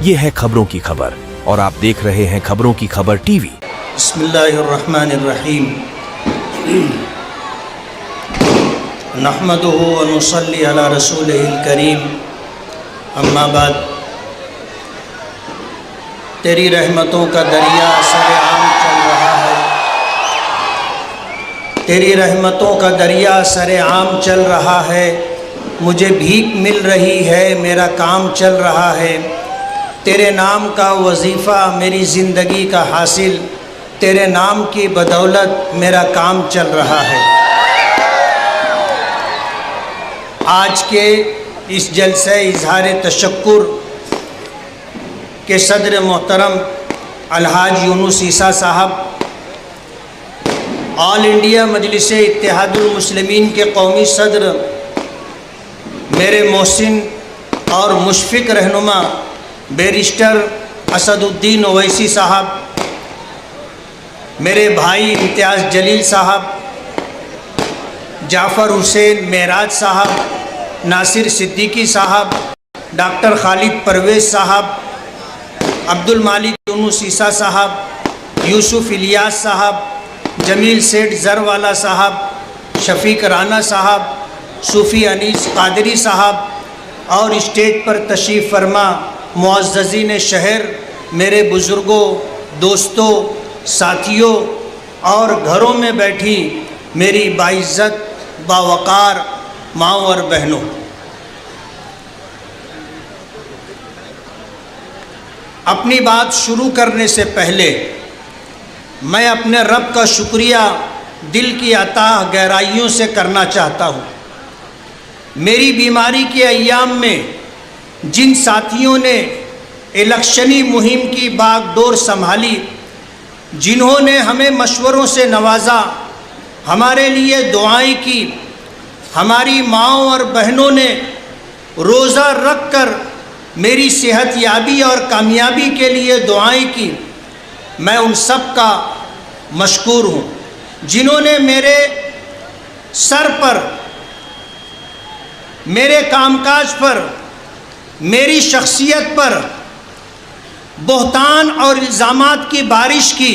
یہ ہے خبروں کی خبر اور آپ دیکھ رہے ہیں خبروں کی خبر ٹی وی۔ بسم اللہ الرحمن الرحیم نحمدہ ونصلی علی رسولہ الکریم اما بعد۔ تیری رحمتوں کا دریا سر عام چل رہا ہے، تیری رحمتوں کا دریا سر عام چل رہا ہے، مجھے بھیک مل رہی ہے، میرا کام چل رہا ہے، تیرے نام کا وظیفہ میری زندگی کا حاصل، تیرے نام کی بدولت میرا کام چل رہا ہے۔ آج کے اس جلسہ اظہار تشکر کے صدر محترم الحاج یونس عیسیٰ صاحب، آل انڈیا مجلس اتحاد المسلمین کے قومی صدر میرے محسن اور مشفق رہنما بیرسٹر اسد الدین اویسی صاحب، میرے بھائی امتیاز جلیل صاحب، جعفر حسین معراج صاحب، ناصر صدیقی صاحب، ڈاکٹر خالد پرویز صاحب، عبد المالک یونس عیسیٰ صاحب، یوسف الیاس صاحب، جمیل سیٹھ زروالا صاحب، شفیق رانا صاحب، صوفی انیس قادری صاحب اور اسٹیج پر تشریف فرما معززین شہر، میرے بزرگوں، دوستوں، ساتھیوں اور گھروں میں بیٹھی میری باعزت باوقار ماؤں اور بہنوں، اپنی بات شروع کرنے سے پہلے میں اپنے رب کا شکریہ دل کی عطا گہرائیوں سے کرنا چاہتا ہوں۔ میری بیماری کے ایام میں جن ساتھیوں نے الیکشنی مہم کی باغ ڈور سنبھالی، جنہوں نے ہمیں مشوروں سے نوازا، ہمارے لیے دعائیں کی، ہماری ماؤں اور بہنوں نے روزہ رکھ کر میری صحت یابی اور کامیابی کے لیے دعائیں کی، میں ان سب کا مشکور ہوں۔ جنہوں نے میرے سر پر، میرے کام کاج پر، میری شخصیت پر بہتان اور الزامات کی بارش کی،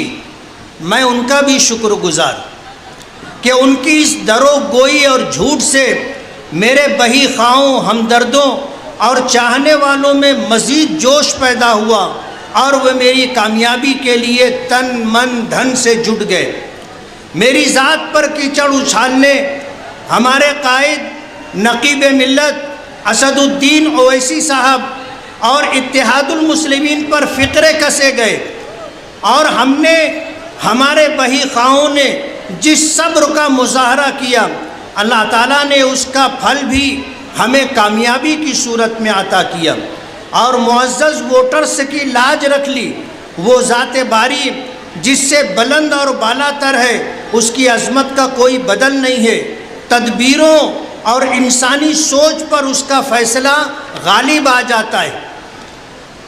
میں ان کا بھی شکر گزار کہ ان کی اس درو گوئی اور جھوٹ سے میرے بہی خواہوں، ہمدردوں اور چاہنے والوں میں مزید جوش پیدا ہوا اور وہ میری کامیابی کے لیے تن من دھن سے جٹ گئے۔ میری ذات پر کیچڑ اچھالنے ہمارے قائد نقیب ملت اسد الدین اویسی صاحب اور اتحاد المسلمین پر فقرے کسے گئے، اور ہم نے، ہمارے بہی خواہوں نے جس صبر کا مظاہرہ کیا، اللہ تعالیٰ نے اس کا پھل بھی ہمیں کامیابی کی صورت میں عطا کیا، اور معزز ووٹرز کی لاج رکھ لی۔ وہ ذات باری جس سے بلند اور بالا تر ہے، اس کی عظمت کا کوئی بدل نہیں ہے، تدبیروں اور انسانی سوچ پر اس کا فیصلہ غالب آ جاتا ہے۔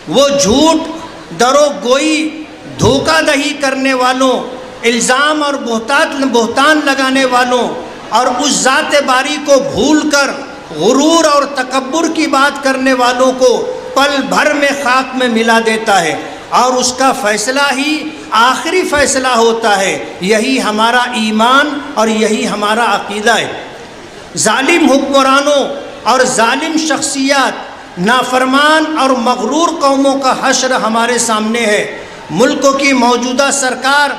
وہ جھوٹ، درو گوئی، دھوکہ دہی کرنے والوں، الزام اور بہتان لگانے والوں اور اس ذات باری کو بھول کر غرور اور تکبر کی بات کرنے والوں کو پل بھر میں خاک میں ملا دیتا ہے، اور اس کا فیصلہ ہی آخری فیصلہ ہوتا ہے۔ یہی ہمارا ایمان اور یہی ہمارا عقیدہ ہے۔ ظالم حکمرانوں اور ظالم شخصیات، نافرمان اور مغرور قوموں کا حشر ہمارے سامنے ہے۔ ملک کی موجودہ سرکار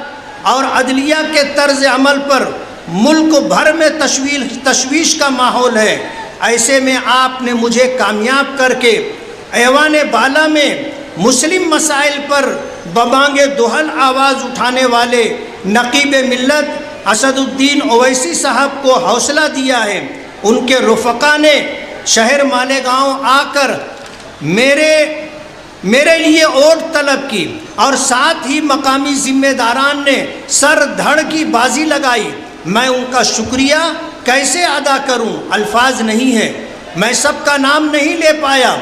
اور عدلیہ کے طرز عمل پر ملک بھر میں تشویش کا ماحول ہے۔ ایسے میں آپ نے مجھے کامیاب کر کے ایوان بالا میں مسلم مسائل پر ببانگ دہل آواز اٹھانے والے نقیب ملت اسد الدین اویسی صاحب کو حوصلہ دیا ہے۔ ان کے رفقا نے شہر مالیگاؤں آ کر میرے لیے ووٹ طلب کی، اور ساتھ ہی مقامی ذمہ داران نے سر دھڑ کی بازی لگائی۔ میں ان کا شکریہ کیسے ادا کروں، الفاظ نہیں ہے۔ میں سب کا نام نہیں لے پایا،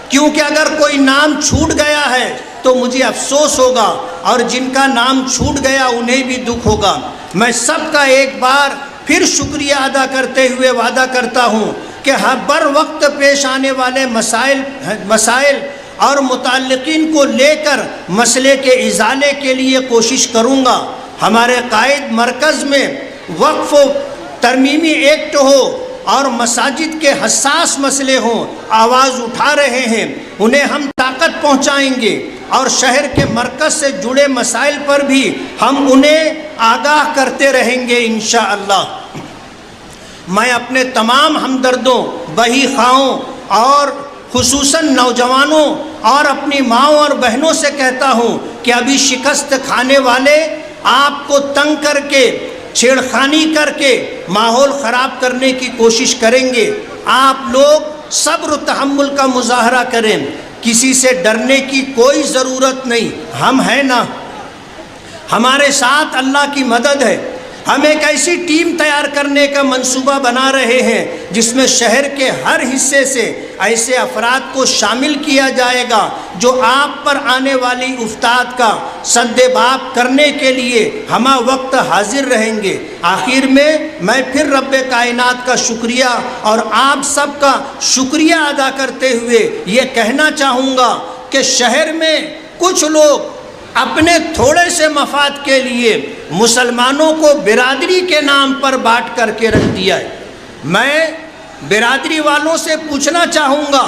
کیونکہ اگر کوئی نام چھوٹ گیا ہے تو مجھے افسوس ہوگا، اور جن کا نام چھوٹ گیا انہیں بھی دکھ ہوگا۔ میں سب کا ایک بار پھر شکریہ ادا کرتے ہوئے وعدہ کرتا ہوں کہ بر وقت پیش آنے والے مسائل اور متعلقین کو لے کر مسئلے کے ازالے کے لیے کوشش کروں گا۔ ہمارے قائد مرکز میں وقف و ترمیمی ایکٹ ہو اور مساجد کے حساس مسئلے ہوں، آواز اٹھا رہے ہیں، انہیں ہم طاقت پہنچائیں گے، اور شہر کے مرکز سے جڑے مسائل پر بھی ہم انہیں آگاہ کرتے رہیں گے انشاءاللہ۔ میں اپنے تمام ہمدردوں، بہی خواہوں اور خصوصاً نوجوانوں اور اپنی ماؤں اور بہنوں سے کہتا ہوں کہ ابھی شکست کھانے والے آپ کو تنگ کر کے، چھیڑخانی کر کے ماحول خراب کرنے کی کوشش کریں گے۔ آپ لوگ صبر و تحمل کا مظاہرہ کریں، کسی سے ڈرنے کی کوئی ضرورت نہیں، ہم ہیں نا، ہمارے ساتھ اللہ کی مدد ہے۔ ہم ایک ایسی ٹیم تیار کرنے کا منصوبہ بنا رہے ہیں جس میں شہر کے ہر حصے سے ایسے افراد کو شامل کیا جائے گا جو آپ پر آنے والی افتاد کا سد باب کرنے کے لیے ہمہ وقت حاضر رہیں گے۔ آخر میں پھر رب کائنات کا شکریہ اور آپ سب کا شکریہ ادا کرتے ہوئے یہ کہنا چاہوں گا کہ شہر میں کچھ لوگ اپنے تھوڑے سے مفاد کے لیے مسلمانوں کو برادری کے نام پر بانٹ کر کے رکھ دیا ہے۔ میں برادری والوں سے پوچھنا چاہوں گا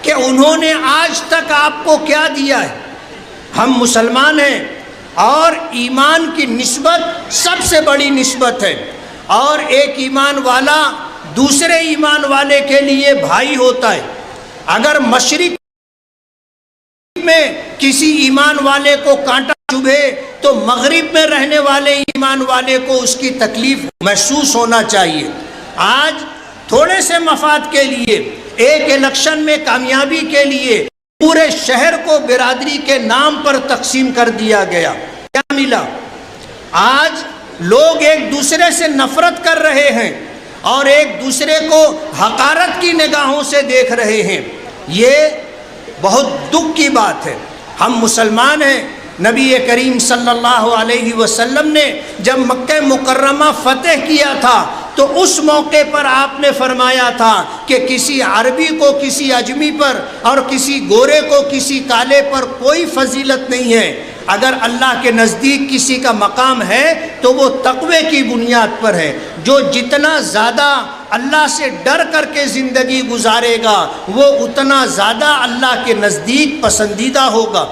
کہ انہوں نے آج تک آپ کو کیا دیا ہے؟ ہم مسلمان ہیں اور ایمان کی نسبت سب سے بڑی نسبت ہے، اور ایک ایمان والا دوسرے ایمان والے کے لیے بھائی ہوتا ہے۔ اگر مشرق میں کسی ایمان والے کو کانٹا چبھے تو مغرب میں رہنے والے ایمان والے کو اس کی تکلیف محسوس ہونا چاہیے۔ آج تھوڑے سے مفاد کے لیے، ایک الیکشن میں کامیابی کے لیے پورے شہر کو برادری کے نام پر تقسیم کر دیا گیا۔ کیا ملا؟ آج لوگ ایک دوسرے سے نفرت کر رہے ہیں اور ایک دوسرے کو حقارت کی نگاہوں سے دیکھ رہے ہیں۔ یہ بہت دکھ کی بات ہے۔ ہم مسلمان ہیں۔ نبی کریم صلی اللہ علیہ وسلم نے جب مکہ مکرمہ فتح کیا تھا تو اس موقع پر آپ نے فرمایا تھا کہ کسی عربی کو کسی اجمی پر اور کسی گورے کو کسی کالے پر کوئی فضیلت نہیں ہے۔ اگر اللہ کے نزدیک کسی کا مقام ہے تو وہ تقوی کی بنیاد پر ہے۔ جو جتنا زیادہ اللہ سے ڈر کر کے زندگی گزارے گا وہ اتنا زیادہ اللہ کے نزدیک پسندیدہ ہوگا۔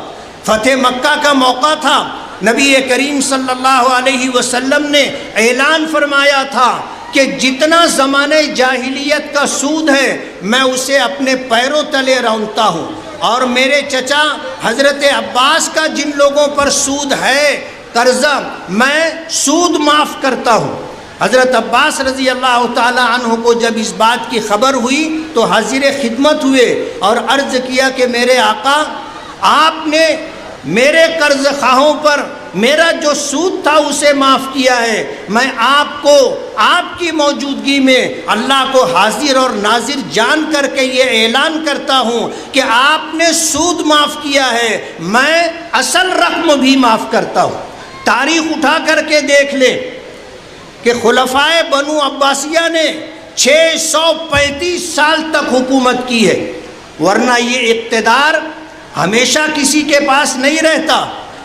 فتح مکہ کا موقع تھا، نبی کریم صلی اللہ علیہ وسلم نے اعلان فرمایا تھا کہ جتنا زمانے جاہلیت کا سود ہے میں اسے اپنے پیروں تلے رونتا ہوں، اور میرے چچا حضرت عباس کا جن لوگوں پر سود ہے قرضہ میں سود معاف کرتا ہوں۔ حضرت عباس رضی اللہ تعالی عنہ کو جب اس بات کی خبر ہوئی تو حاضر خدمت ہوئے اور عرض کیا کہ میرے آقا، آپ نے میرے قرض خواہوں پر میرا جو سود تھا اسے معاف کیا ہے، میں آپ کو آپ کی موجودگی میں اللہ کو حاضر اور ناظر جان کر کے یہ اعلان کرتا ہوں کہ آپ نے سود معاف کیا ہے، میں اصل رقم بھی معاف کرتا ہوں۔ تاریخ اٹھا کر کے دیکھ لیں کہ خلفائے بنو عباسیہ نے 635 سال تک حکومت کی ہے، ورنہ یہ اقتدار ہمیشہ کسی کے پاس نہیں رہتا۔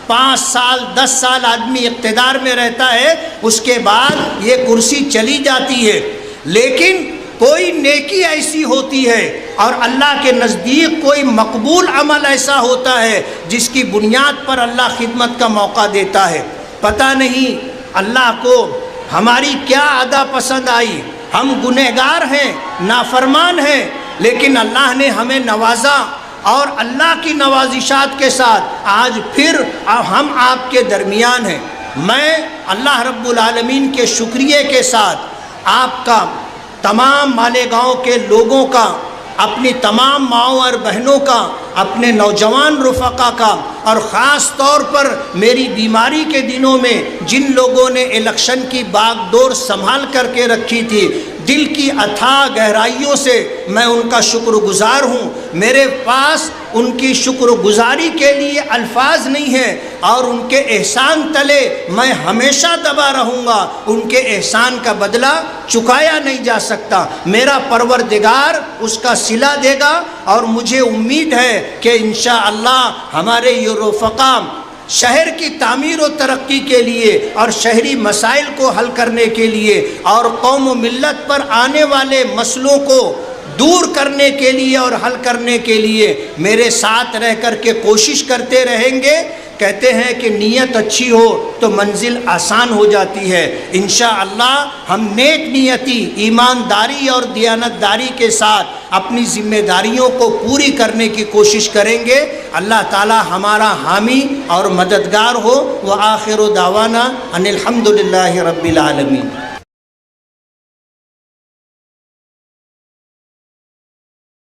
5 سال 10 سال آدمی اقتدار میں رہتا ہے، اس کے بعد یہ کرسی چلی جاتی ہے، لیکن کوئی نیکی ایسی ہوتی ہے اور اللہ کے نزدیک کوئی مقبول عمل ایسا ہوتا ہے جس کی بنیاد پر اللہ خدمت کا موقع دیتا ہے۔ پتہ نہیں اللہ کو ہماری کیا ادا پسند آئی، ہم گنہگار ہیں، نافرمان ہیں، لیکن اللہ نے ہمیں نوازا، اور اللہ کی نوازشات کے ساتھ آج پھر ہم آپ کے درمیان ہیں۔ میں اللہ رب العالمین کے شکریہ کے ساتھ آپ کا، تمام مالیگاؤں کے لوگوں کا، اپنی تمام ماؤں اور بہنوں کا، اپنے نوجوان رفقا کا، اور خاص طور پر میری بیماری کے دنوں میں جن لوگوں نے الیکشن کی باغ ڈور سنبھال کر کے رکھی تھی، دل کی اتھاہ گہرائیوں سے میں ان کا شکر گزار ہوں۔ میرے پاس ان کی شکر گزاری کے لیے الفاظ نہیں ہیں، اور ان کے احسان تلے میں ہمیشہ دبا رہوں گا، ان کے احسان کا بدلہ چکایا نہیں جا سکتا۔ میرا پروردگار اس کا صلہ دے گا، اور مجھے امید ہے کہ انشاءاللہ ہمارے یہ رفقا شہر کی تعمیر و ترقی کے لیے اور شہری مسائل کو حل کرنے کے لیے اور قوم و ملت پر آنے والے مسئلوں کو دور کرنے کے لیے اور حل کرنے کے لیے میرے ساتھ رہ کر کے کوشش کرتے رہیں گے۔ کہتے ہیں کہ نیت اچھی ہو تو منزل آسان ہو جاتی ہے۔ انشاءاللہ ہم نیک نیتی، ایمانداری اور دیانتداری کے ساتھ اپنی ذمہ داریوں کو پوری کرنے کی کوشش کریں گے۔ اللہ تعالی ہمارا حامی اور مددگار ہو۔ وآخر دعوانا ان الحمد للہ رب العالمین۔